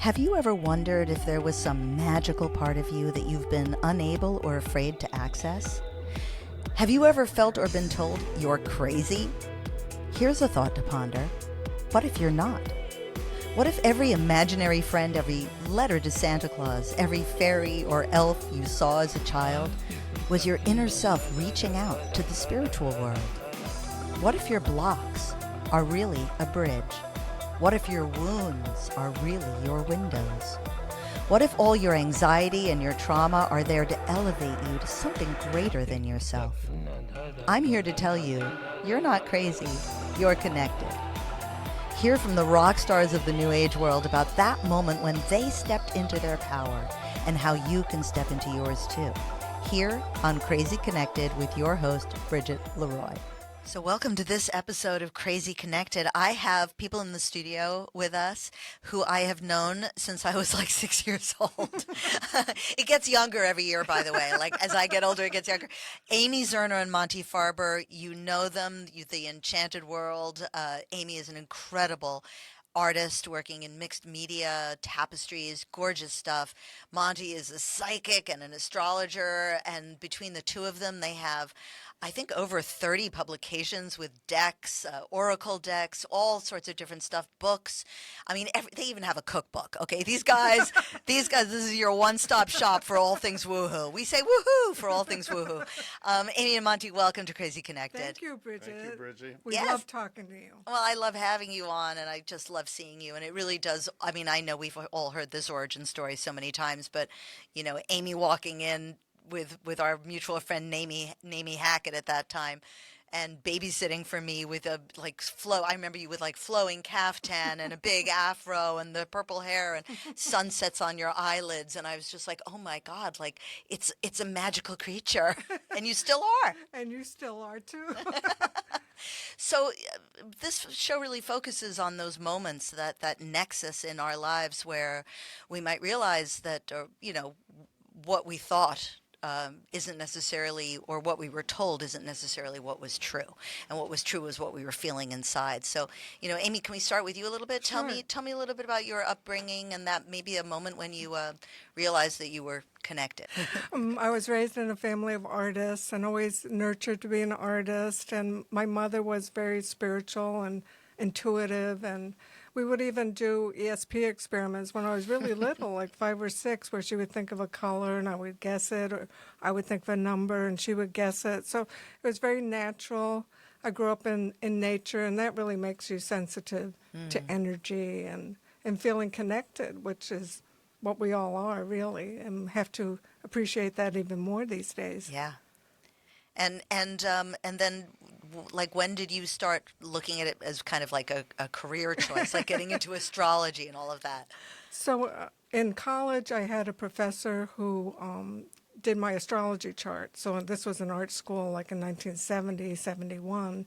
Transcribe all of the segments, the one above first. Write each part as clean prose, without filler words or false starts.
Have you ever wondered if there was some magical part of you that you've been unable or afraid to access? Have you ever felt or been told you're crazy? Here's a thought to ponder. What if you're not? What if every imaginary friend, every letter to Santa Claus, every fairy or elf you saw as a child was your inner self reaching out to the spiritual world? What if your blocks are really a bridge? What if your wounds are really your windows? What if all your anxiety and your trauma are there to elevate you to something greater than yourself? I'm here to tell you, you're not crazy, you're connected. Hear from the rock stars of the New Age world about that moment when they stepped into their power and how you can step into yours too. Here on Crazy Connected with your host, Bridget LeRoy. So welcome to this episode of Crazy Connected. I have people in the studio with us who I have known since I was like 6 years old. It gets younger every year, by the way. Like as I get older, it gets younger. Amy Zerner and Monte Farber, you know them, the Enchanted World. Amy is an incredible artist working in mixed media, tapestries, gorgeous stuff. Monty is a psychic and an astrologer, and between the two of them, they have, I think, over 30 publications with decks, oracle decks, all sorts of different stuff, books. I mean, they even have a cookbook. Okay, these guys, this is your one-stop shop for all things woohoo. We say woohoo for all things woohoo. Amy and Monty, welcome to Crazy Connected. Thank you, Bridget. Thank you, Bridget. We Yes. love talking to you. Well, I love having you on, and I just love seeing you. And it really does. I mean, I know we've all heard this origin story so many times, but you know, Amy walking in with our mutual friend Namie Hackett at that time, and babysitting for me with a I remember you with like flowing caftan and a big afro and the purple hair and sunsets on your eyelids, and I was just like, oh my God, like it's a magical creature, and you still are. And you still are too. So this show really focuses on those moments, that nexus in our lives where we might realize that, what we thought isn't necessarily, or what we were told isn't necessarily what was true. And what was true was what we were feeling inside. So, Amy, can we start with you a little bit? Sure. Tell me a little bit about your upbringing and that maybe a moment when you realized that you were connected. I was raised in a family of artists and always nurtured to be an artist. And my mother was very spiritual and intuitive, and we would even do ESP experiments when I was really little, like 5 or 6, where she would think of a color and I would guess it, or I would think of a number and she would guess it. So it was very natural. I grew up in nature, and that really makes you sensitive to energy and feeling connected, which is what we all are, really, and have to appreciate that even more these days. Yeah. And then, like, when did you start looking at it as kind of like a career choice, like getting into astrology and all of that? So in college, I had a professor who did my astrology chart. So this was an art school like in 1970, 71,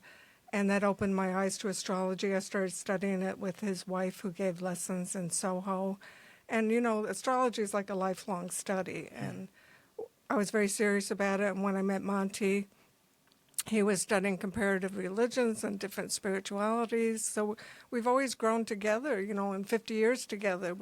and that opened my eyes to astrology. I started studying it with his wife, who gave lessons in Soho. And, astrology is like a lifelong study, and I was very serious about it. And when I met Monty, he was studying comparative religions and different spiritualities. So we've always grown together, in 50 years together.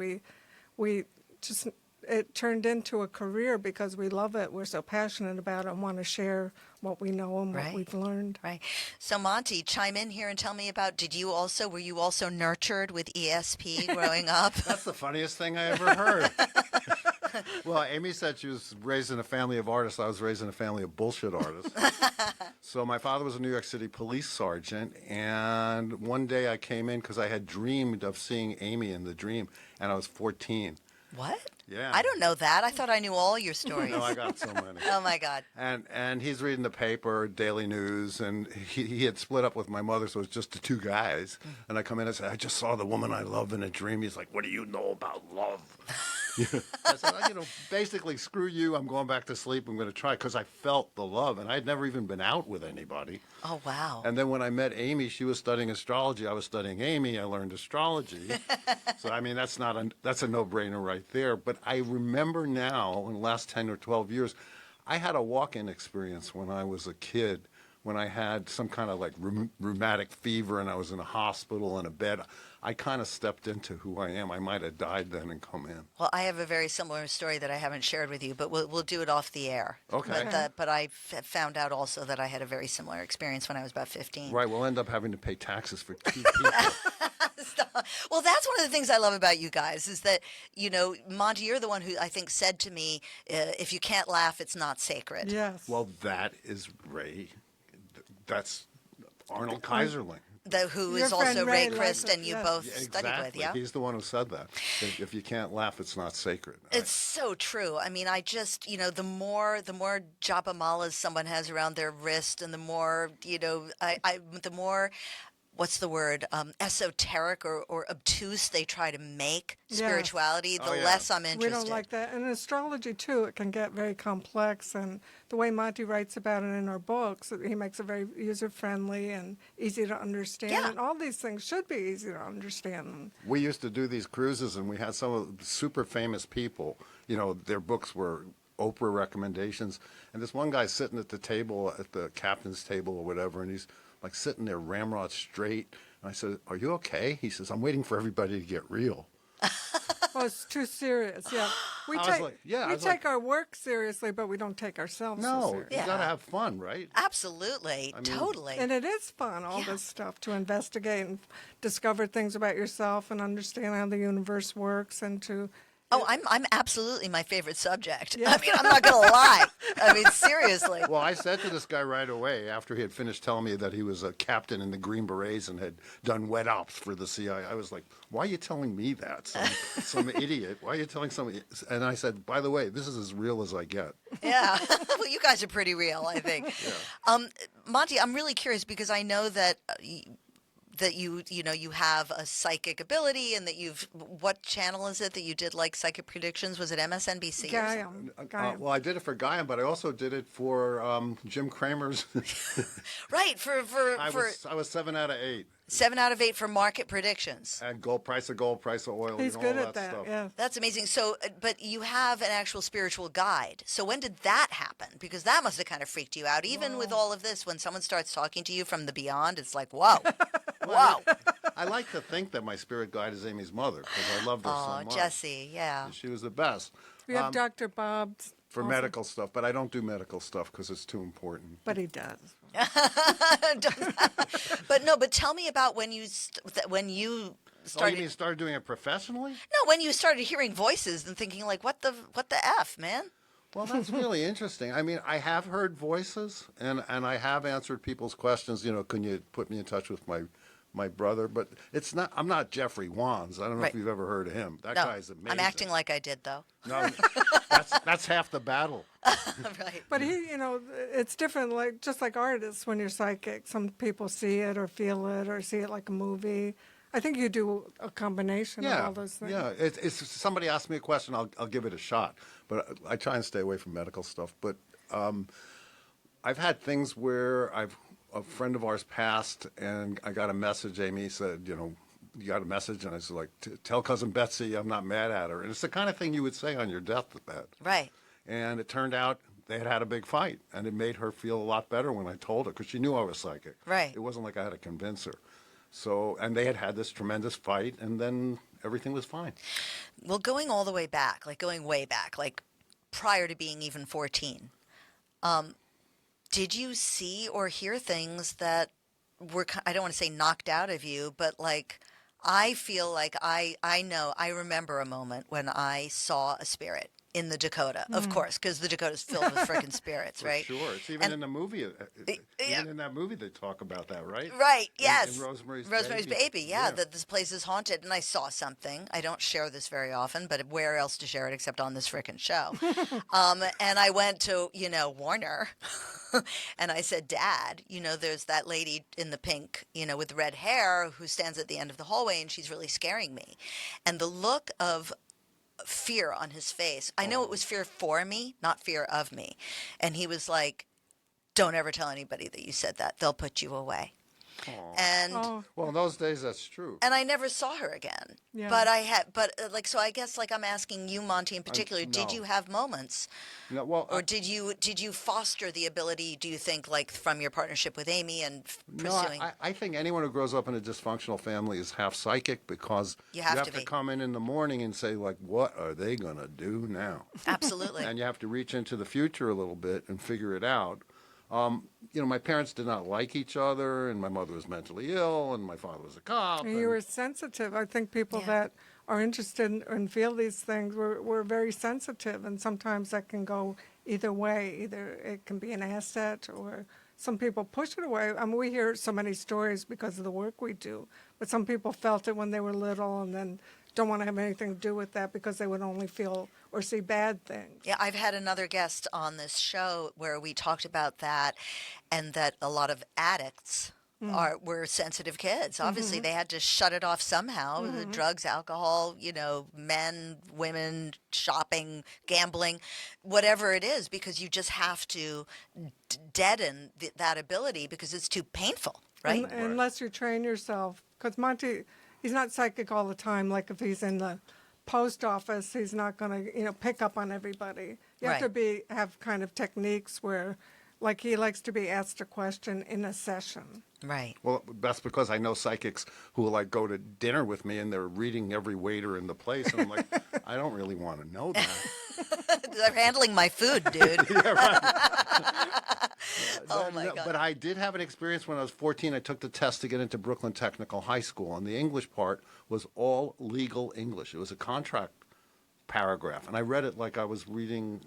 It turned into a career because we love it. We're so passionate about it and want to share what we know and what we've learned. Right. So Monty, chime in here and tell me about, were you also nurtured with ESP growing up? That's the funniest thing I ever heard. Well, Amy said she was raised in a family of artists. I was raised in a family of bullshit artists. So my father was a New York City police sergeant, and one day I came in because I had dreamed of seeing Amy in the dream, and I was 14. What? Yeah. I don't know that. I thought I knew all your stories. No, I got so many. Oh, my God. And he's reading the paper, Daily News, and he had split up with my mother, so it was just the two guys. And I come in and say, I just saw the woman I love in a dream. He's like, what do you know about love? I said, basically, screw you. I'm going back to sleep. I'm going to try, because I felt the love, and I'd never even been out with anybody. Oh, wow. And then when I met Amy, she was studying astrology. I was studying Amy. I learned astrology. So, I mean, that's a no-brainer right there. But I remember now, in the last 10 or 12 years, I had a walk-in experience when I was a kid when I had some kind of like rheumatic fever and I was in a hospital in a bed, I kind of stepped into who I am. I might have died then and come in. Well, I have a very similar story that I haven't shared with you, but we'll do it off the air. Okay. But I found out also that I had a very similar experience when I was about 15. Right, we'll end up having to pay taxes for 2 people. Well, that's one of the things I love about you guys is that, Monty, you're the one who I think said to me, if you can't laugh, it's not sacred. Yes. Well, that is Ray. That's Arnold Kaiserling. Who Your is also friend Ray Ray Christ, likes and it, you yes. both Yeah, studied with, exactly. yeah? He's the one who said that. If you can't laugh, it's not sacred. It's so true. I mean, I just, the more japamalas someone has around their wrist, and the more, the more, what's the word, esoteric or obtuse they try to make Yes. spirituality, the Oh, yeah. less I'm interested. We don't like that. And in astrology, too, it can get very complex. And the way Monty writes about it in our books, he makes it very user-friendly and easy to understand. Yeah. And all these things should be easy to understand. We used to do these cruises, and we had some of the super famous people. Their books were Oprah recommendations. And this one guy's sitting at the table, at the captain's table or whatever, and he's like sitting there ramrod straight. And I said, "Are you okay?" He says, "I'm waiting for everybody to get real." Well, it's too serious. Yeah, we I was take like, yeah, I we was take like- our work seriously, but we don't take ourselves so No, seriously. you Yeah. got to have fun, right? Absolutely. mean- Totally. And it is fun, all Yeah. this stuff, to investigate and discover things about yourself and understand how the universe works, and to Oh, I'm absolutely my favorite subject. Yeah. I mean, I'm not going to lie. I mean, seriously. Well, I said to this guy right away after he had finished telling me that he was a captain in the Green Berets and had done wet ops for the CIA. I was like, "Why are you telling me that? Some idiot. Why are you telling somebody?" And I said, "By the way, this is as real as I get." Yeah. Well, you guys are pretty real, I think. Monty, I'm really curious because I know that you have a psychic ability, and that what channel is it that you did like psychic predictions? Was it MSNBC? or something? Gaia. Well, I did it for Guyan, but I also did it for Jim Cramer's. Right, for I was 7 out of 8. 7 out of 8 for market predictions. And price of gold, price of oil, He's all good that at that. stuff. Yeah. That's amazing. So, but you have an actual spiritual guide. So when did that happen? Because that must have kind of freaked you out. Even with all of this, when someone starts talking to you from the beyond, it's like, whoa, whoa. I like to think that my spirit guide is Amy's mother because I loved her Oh, so much. Jessie, yeah. She was the best. We have Dr. Bob's, For medical stuff, but I don't do medical stuff because it's too important. but he does. But tell me about when you Oh, you mean started doing it professionally? No, when you started hearing voices and thinking like, what the F, man? Well, that's really interesting. I mean, I have heard voices, and I have answered people's questions. Can you put me in touch with my brother? But it's not. I'm not Jeffrey Wands. I don't know Right. if you've ever heard of him. That No, guy's amazing. I'm acting like I did though. No, that's half the battle. Right. But it's different, just like artists, when you're psychic. Some people see it or feel it or see it like a movie. I think you do a combination of all those things. Yeah. It's somebody asks me a question, I'll give it a shot. But I try and stay away from medical stuff. But I've had things where a friend of ours passed, and I got a message. Amy said, you got a message, and I was like, "Tell cousin Betsy I'm not mad at her." And it's the kind of thing you would say on your deathbed. Right. And it turned out they had a big fight, and it made her feel a lot better when I told her, because she knew I was psychic. Right. It wasn't like I had to convince her. So, and they had this tremendous fight, and then everything was fine. Well, going all the way back, going way back, like prior to being even 14, did you see or hear things that were, I don't want to say knocked out of you, but I feel like I remember a moment when I saw a spirit in the Dakota, of course, because the Dakota's filled with freaking spirits, right? For sure. It's even in the movie. yeah. Even in that movie, they talk about that, right? Right, In- yes. In Rosemary's Baby, yeah, that this place is haunted. And I saw something. I don't share this very often, but where else to share it except on this frickin' show? And I went to, Warner, and I said, Dad, there's that lady in the pink, with the red hair who stands at the end of the hallway, and she's really scaring me. And the look of fear on his face, I know it was fear for me, not fear of me. And he was like, don't ever tell anybody that you said that. They'll put you away. And Oh, Well, in those days, that's true. and I never saw her again. Yeah. But I had, but like, so I guess like I'm asking you, Monty, in particular, did no. you have moments, No, well, or did you foster the ability? Do you think, like, from your partnership with Amy and no, pursuing? I think anyone who grows up in a dysfunctional family is half psychic because You have to be. come in the morning and say, like, what are they going to do now? Absolutely. And you have to reach into the future a little bit and figure it out. My parents did not like each other, and my mother was mentally ill, and my father was a cop. and you were sensitive. I think people Yeah. that are interested and feel these things were very sensitive, and sometimes that can go either way. Either it can be an asset, or some people push it away. I mean, we hear so many stories because of the work we do, but some people felt it when they were little and then don't want to have anything to do with that because they would only feel or see bad things. Yeah, I've had another guest on this show where we talked about that, and that a lot of addicts were sensitive kids. Obviously, they had to shut it off somehow. The drugs, alcohol, men, women, shopping, gambling, whatever it is, because you just have to deaden that ability because it's too painful, right? Unless you train yourself. Because Monty, he's not psychic all the time. Like if he's in the post office, he's not going to, pick up on everybody. You have Right. to have kind of techniques where, like, he likes to be asked a question in a session. Right. Well, that's because I know psychics who will, like, go to dinner with me and they're reading every waiter in the place. And I'm like, I don't really want to know that. They're handling my food, dude. Oh, my God. But I did have an experience when I was 14. I took the test to get into Brooklyn Technical High School, and the English part was all legal English. It was a contract paragraph, and I read it like I was reading,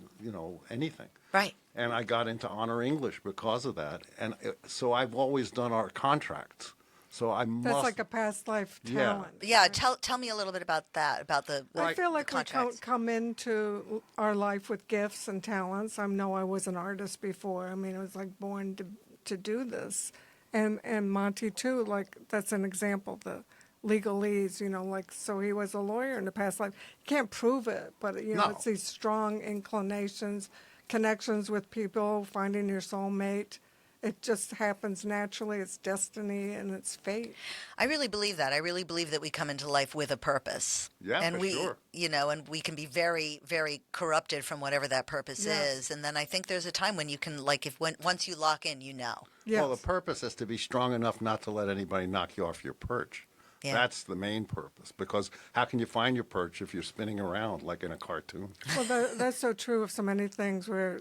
anything. Right. And I got into honor English because of that. And so I've always done our contracts. So I must. That's like a past life Yeah. talent. Yeah, tell me a little bit about that, about the I feel the like we contracts. come into our life with gifts and talents. I know I was an artist before. I mean, I was like born to do this. And Monty too, like that's an example, the legalese, so he was a lawyer in the past life. You can't prove it, but No. it's these strong inclinations, connections with people, finding your soulmate. It just happens naturally. It's destiny and it's fate. I really believe that. I really believe that we come into life with a purpose. Yeah, and for we, sure. And we can be very, very corrupted from whatever that purpose Yes. is. And then I think there's a time when you can, like, once you lock in, Yes. Well, the purpose is to be strong enough not to let anybody knock you off your perch. Yeah. That's the main purpose. Because how can you find your perch if you're spinning around like in a cartoon? Well, that's so true of so many things where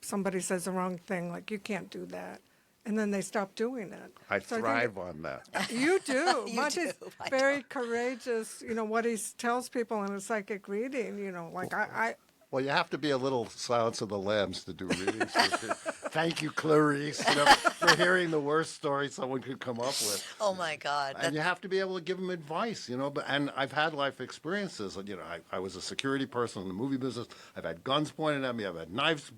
somebody says the wrong thing, like, you can't do that. And then they stop doing it. I So think thrive on that. You do. You Monty's do. I very courageous, what he tells people in a psychic reading, like I Well, you have to be a little Silence of the Lambs to do readings. Thank you, Clarice, for hearing the worst story someone could come up with. oh my God. And you have to be able to give them advice, and I've had life experiences. I was a security person in the movie business. I've had guns pointed at me. I've had knives.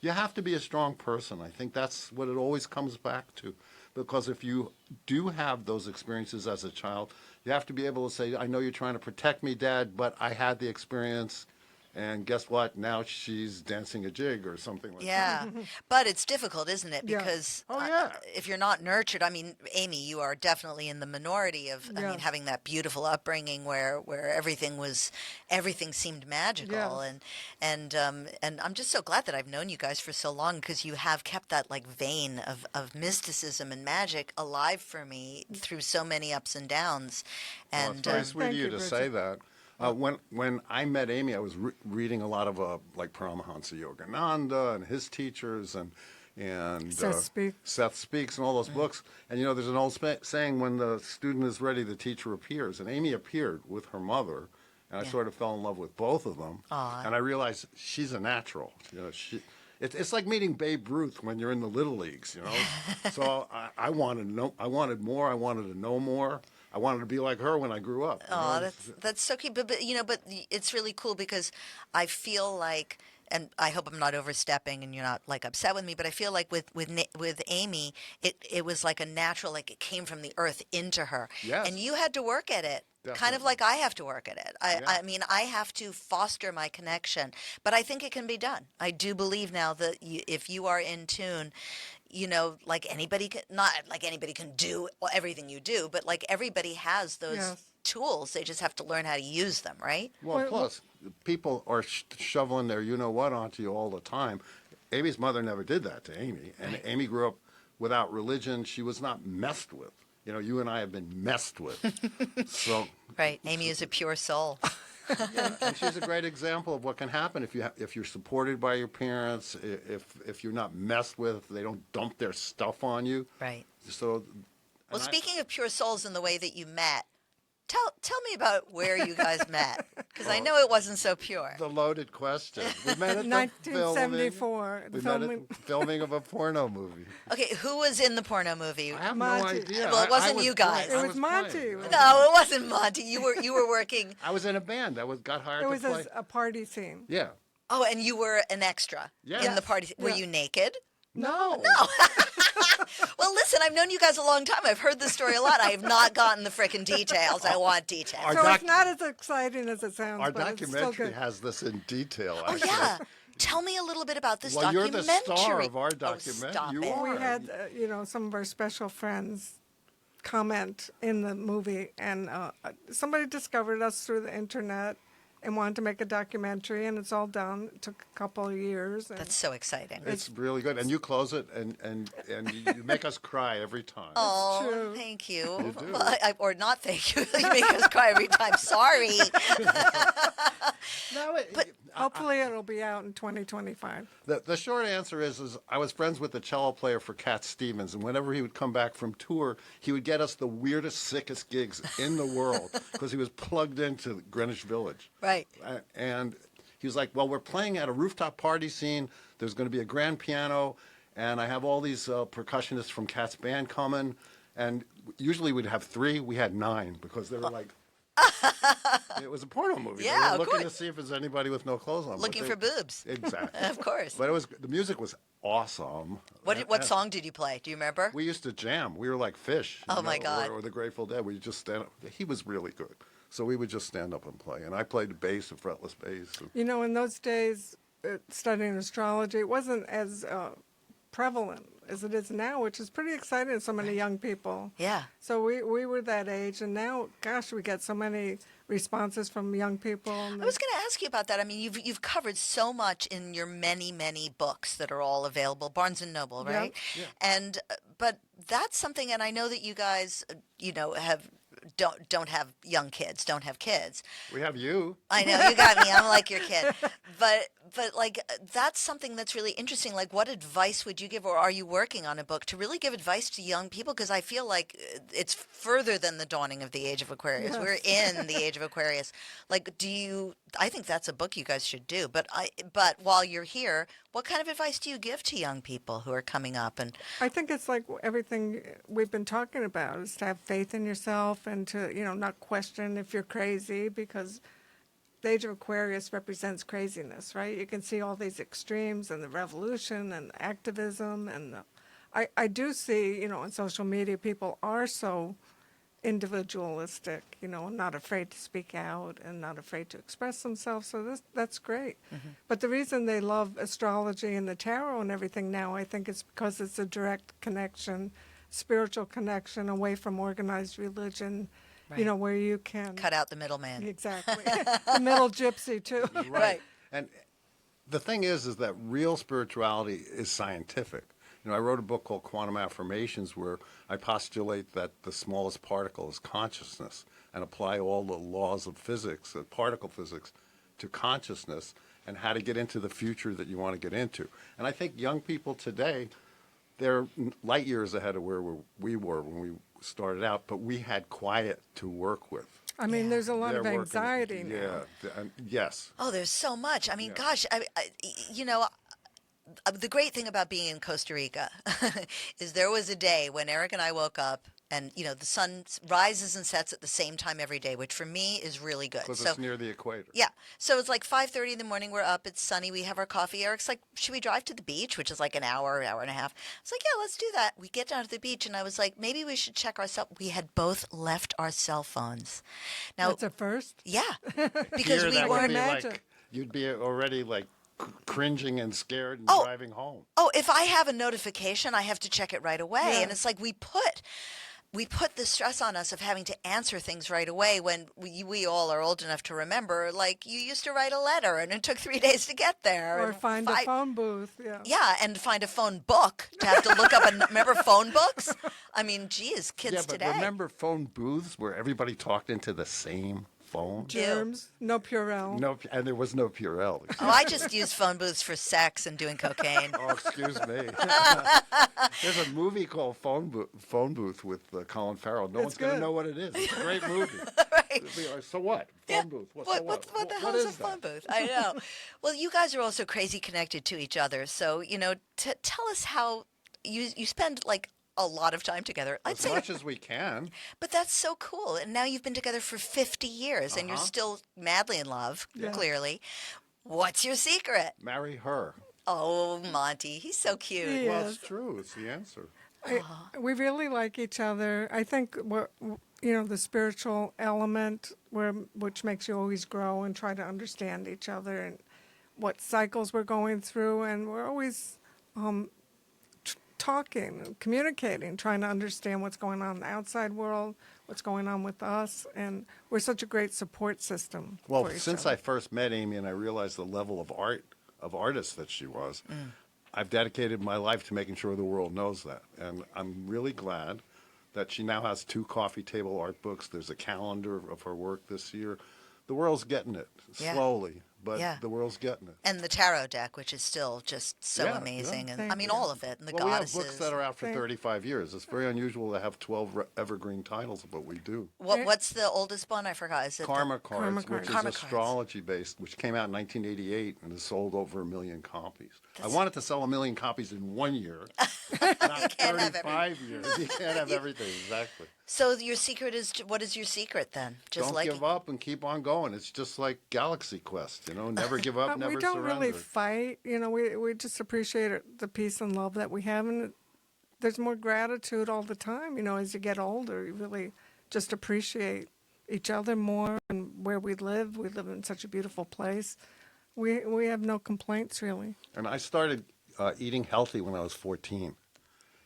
You have to be a strong person. I think that's what it always comes back to. Because if you do have those experiences as a child, you have to be able to say, I know you're trying to protect me, Dad, but I had the experience. And guess what? Now she's dancing a jig or something like that. Yeah, but it's difficult, isn't it? Yeah. Because Oh, yeah. if you're not nurtured, I mean, Amy, you are definitely in the minority of, I mean, Yes. having that beautiful upbringing where everything seemed magical, Yes. and I'm just so glad that I've known you guys for so long because you have kept that like vein of mysticism and magic alive for me through so many ups and downs, Well, and it's very sweet of Thank you you, to Bridget. say that. When I met Amy, I was reading a lot of like Paramahansa Yogananda and his teachers and Seth Speaks and all those books. And there's an old saying: when the student is ready, the teacher appears. And Amy appeared with her mother, and I Yeah. sort of fell in love with both of them. Aw. And I realized she's a natural. It's like meeting Babe Ruth when you're in the little leagues. So I wanted to know. I wanted more. I wanted to know more. I wanted to be like her when I grew up. Oh, that's so cute. But it's really cool because I feel like, and I hope I'm not overstepping and you're not like upset with me, but I feel like with Amy, it was like a natural, like it came from the earth into her. Yes. And you had to work at it. Kind of Definitely. like I have to work at it. Yeah. I mean, I have to foster my connection, but I think it can be done. I do believe now that if you are in tune, like anybody can, not like anybody can do everything you do, but like everybody has those Yes. tools. They just have to learn how to use them, right? Well, plus, people are shoveling their you-know-what onto you all the time. Amy's mother never did that to Amy. And Amy grew up without religion. She was not messed with. You and I have been messed with. So, Right. Amy is a pure soul. and she's a great example of what can happen if you're supported by your parents, if you're not messed with, if they don't dump their stuff on you. Right. So, Well, speaking of pure souls and the way that you met, tell me about where you guys met, because I know it wasn't so pure. the loaded question. We met at the 1974. We met at the filming of a porno movie. Okay, who was in the porno movie? I have Monty. no idea. Well, it wasn't you guys. It was Monty. playing. No, it wasn't Monty. You were working. I was in a band. Got hired It was to play. a party scene. Yeah. Oh, and you were an extra Yes. in the party. Were Yeah. you naked? No. Well, listen, I've known you guys a long time. I've heard this story a lot. I have not gotten the frickin' details. I want details. Our So doc- it's not as exciting as it sounds, Our but it's still documentary good. has this in detail. Oh, Actually. yeah. Tell me a little bit about this Well, you're documentary. the star of our Oh, documentary. stop You it. are. We had, some of our special friends comment in the movie, and somebody discovered us through the internet and wanted to make a documentary, and it's all done. It took a couple of years. And That's so exciting. It's really good, and you close it, and you make us cry every time. Oh, true. thank you. You do. Well, or not thank you. You make us cry every time. Sorry. No, hopefully it'll be out in 2025. the short answer is I was friends with the cello player for Cat Stevens, and whenever he would come back from tour, he would get us the weirdest, sickest gigs in the world because he was plugged into Greenwich Village. Right. And he was like, well, we're playing at a rooftop party scene. There's going to be a grand piano, and I have all these percussionists from Cat's band coming. And usually we'd have 3. We had 9 because they were like, it was a porno movie. Yeah, they of were looking course. to see if there's anybody with no clothes on. but Looking for boobs. Exactly. Of course. But the music was awesome. What song did you play? Do you remember? We used to jam. We were like Fish. Oh, my God. Or the Grateful Dead. We just stand up. He was really good. So we would just stand up and play. And I played the bass and fretless bass. In those days, studying astrology, it wasn't as prevalent as it is now, which is pretty exciting to so many young people. Yeah. So we were that age, and now, gosh, we get so many responses from young people. I was going to ask you about that. I mean, you've covered so much in your many books that are all available, Barnes and Noble, right? Yeah. And but that's something, and I know that you guys, don't have young kids, don't have kids. We have you. I know you got me. I'm like your kid, but like that's something that's really interesting. Like, what advice would you give, or are you working on a book to really give advice to young people? Because I feel like it's further than the dawning of the age of Aquarius. Yes. We're in the age of Aquarius. Like, I think that's a book you guys should do. But while you're here, what kind of advice do you give to young people who are coming up? And I think it's like everything we've been talking about is to have faith in yourself and to, not question if you're crazy, because the age of Aquarius represents craziness, right? You can see all these extremes and the revolution and activism. And I do see, on social media, people are so individualistic, not afraid to speak out and not afraid to express themselves. So that's great. Mm-hmm. But the reason they love astrology and the tarot and everything now, I think, is because it's a direct connection, spiritual connection away from organized religion, Right. Where you can cut out the middleman. Exactly. The middle gypsy too. Right. And the thing is that real spirituality is scientific. I wrote a book called Quantum Affirmations where I postulate that the smallest particle is consciousness and apply all the laws of physics, particle physics, to consciousness and how to get into the future that you want to get into. And I think young people today, they're light years ahead of where we were when we started out, but we had quiet to work with. I mean, Yeah. there's a lot They're of working- anxiety now. Yeah, yes. Oh, there's so much. I mean, Yeah. gosh, the great thing about being in Costa Rica is there was a day when Eric and I woke up and, the sun rises and sets at the same time every day, which for me is really good. Because So, it's near the equator. yeah. So it's like 5:30 in the morning. We're up. It's sunny. We have our coffee. Eric's like, should we drive to the beach, which is like an hour and a half? I was like, yeah, let's do that. We get down to the beach, and I was like, maybe we should check our cell. We had both left our cell phones. Now, That's a first. yeah, because Here, we that would weren't. be Imagine. like, you'd be already like cringing and scared and Oh. driving home. Oh, if I have a notification, I have to check it right away. Yeah. And it's like we put the stress on us of having to answer things right away when we all are old enough to remember, like you used to write a letter and it took 3 days to get there. Or and find a phone booth. Yeah. Yeah, and find a phone book to have to look up. And remember phone books? I mean, geez, kids Yeah, but today. remember phone booths where everybody talked into the same phone? Germs, no Purell. No, and there was no Purell. Oh, I just use phone booths for sex and doing cocaine. Oh, excuse me. There's a movie called Phone Booth with Colin Farrell. No one's going to good. know what it is. It's a great movie. Right. It'll be like, so what? Phone booth. What, So what, what the hell What is a that? phone booth? I know. Well, you guys are also crazy connected to each other. So, tell us how you spend like a lot of time together. I'd As say, much as we can. but that's so cool. And now you've been together for 50 years and you're still madly in love, clearly. What's your secret? Marry her. Oh, Monty, he's so cute. He Well, is. it's true. It's the answer. We really like each other. I think the spiritual element, which makes you always grow and try to understand each other and what cycles we're going through, and we're always talking, communicating, trying to understand what's going on in the outside world, what's going on with us, and we're such a great support system. Well, for each since other. I first met Amy and I realized the level of artist that she was, I've dedicated my life to making sure the world knows that. And I'm really glad that she now has 2 coffee table art books. There's a calendar of her work this year. The world's getting it Yeah. slowly, but Yeah. the world's getting it. And the tarot deck, which is still just so Yeah, amazing. yeah. And I Thank mean, you. all of it. And the Well, we have goddesses. books that are out for Thank- 35 years. It's very unusual to have 12 evergreen titles of what we do. What's the oldest one? I forgot. Is it Karma Cards, Karma which Cards. is Karma Cards. astrology-based, which came out in 1988 and has sold over 1 million copies. I wanted to sell 1 million copies in 1 year, not can't have 35 years. You can't have everything, exactly. So your secret is what is your secret then? Just Don't like give up and keep on going. It's just like Galaxy Quest, never give up, never we don't surrender. really fight. We just appreciate the peace and love that we have, and there's more gratitude all the time. As you get older, you really just appreciate each other more and where we live. We live in such a beautiful place. We have no complaints really. And I started eating healthy when I was 14.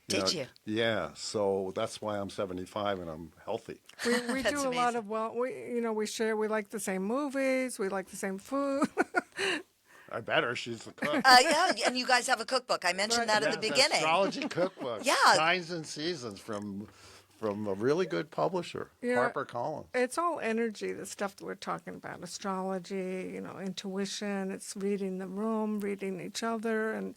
Did you? Yeah, so that's why I'm 75 and I'm healthy. We That's do a lot amazing. of we share. We like the same movies. We like the same food. I bet her she's the cook. Yeah, and you guys have a cookbook. I mentioned that at the Yes, beginning. Astrology cookbook. Yeah. Signs and Seasons from a really good publisher, Harper Collins. It's all energy, the stuff that we're talking about. Astrology, intuition. It's reading the room, reading each other, and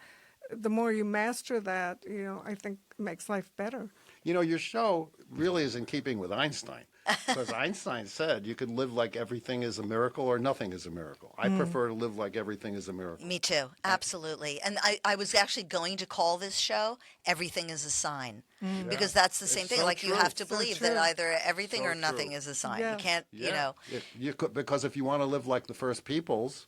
the more you master that, I think makes life better. Your show really is in keeping with Einstein. Because Einstein said you can live like everything is a miracle or nothing is a miracle. I prefer to live like everything is a miracle. Me too, absolutely. And I was actually going to call this show "Everything Is a Sign" because that's the same It's thing. so Like you true. have to So believe true. that either everything So or nothing true. is a sign. Yeah. You can't, You could, because if you want to live like the first peoples,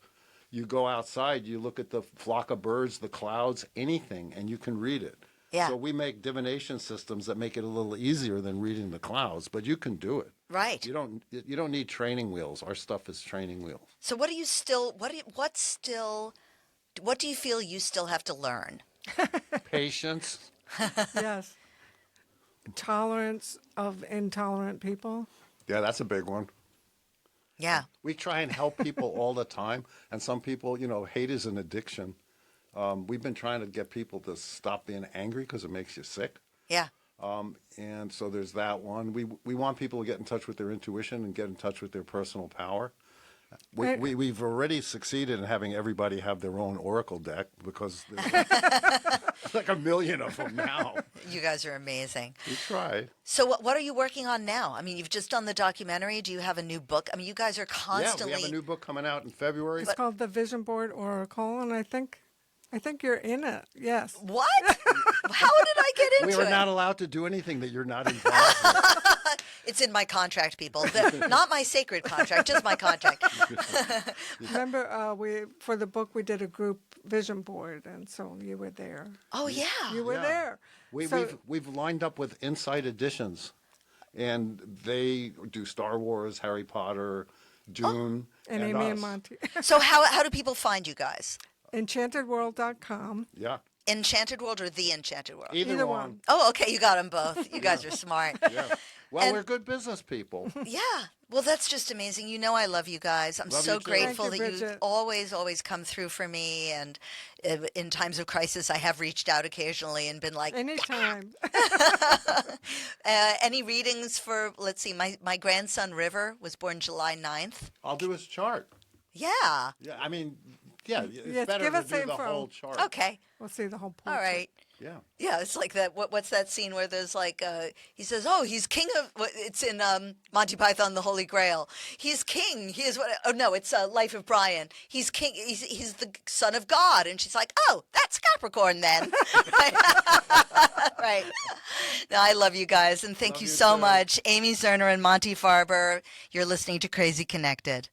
you go outside, you look at the flock of birds, the clouds, anything, and you can read it. Yeah. So we make divination systems that make it a little easier than reading the clouds, but you can do it. Right. You don't need training wheels. Our stuff is training wheels. So what do you feel you still have to learn? Patience. Yes. Tolerance of intolerant people. Yeah, that's a big one. Yeah. We try and help people all the time, and some people, hate is an addiction. We've been trying to get people to stop being angry because it makes you sick. Yeah. And so there's that one. We want people to get in touch with their intuition and get in touch with their personal power. We've already succeeded in having everybody have their own oracle deck because there's like 1 million of them now. You guys are amazing. We try. So what are you working on now? I mean, you've just done the documentary. Do you have a new book? I mean, you guys are constantly. Yeah, we have a new book coming out in February. It's called the Vision Board Oracle, and I think you're in it. Yes. What? How did I get into We it? are not allowed to do anything that you're not involved in. It's in my contract, people. Not my sacred contract, just my contract. Remember, for the book we did a group vision board, and so you were there. Oh yeah. You were Yeah. there. We've lined up with Inside Editions, and they do Star Wars, Harry Potter, Dune, and Amy and us. Monty. So how do people find you guys? enchantedworld.com. Yeah. Enchanted World or The Enchanted World? Either one. one. Oh, okay, you got them both. You guys are smart. Yeah. Well, And- we're good business people. Yeah. Well, that's just amazing. You know I love you guys. I'm Love so you too. grateful Thank you, that you Bridget. always come through for me. And in times of crisis, I have reached out occasionally and been like, Anytime. any readings for, let's see, my grandson River was born July 9th. I'll do his chart. Yeah. Yeah, I mean, yeah, it's Yes, better give to us do the info. whole chart. Okay. We'll see the whole All portrait. right. Yeah. Yeah, it's like that. What's that scene where there's like, he says, "Oh, he's king of." It's in Monty Python, The Holy Grail. He's king. He is what? Oh no, it's Life of Brian. He's king. He's the son of God, and she's like, "Oh, that's Capricorn then." Right. No, I love you guys, and thank Love you you so too. much, Amy Zerner and Monty Farber. You're listening to Crazy Connected.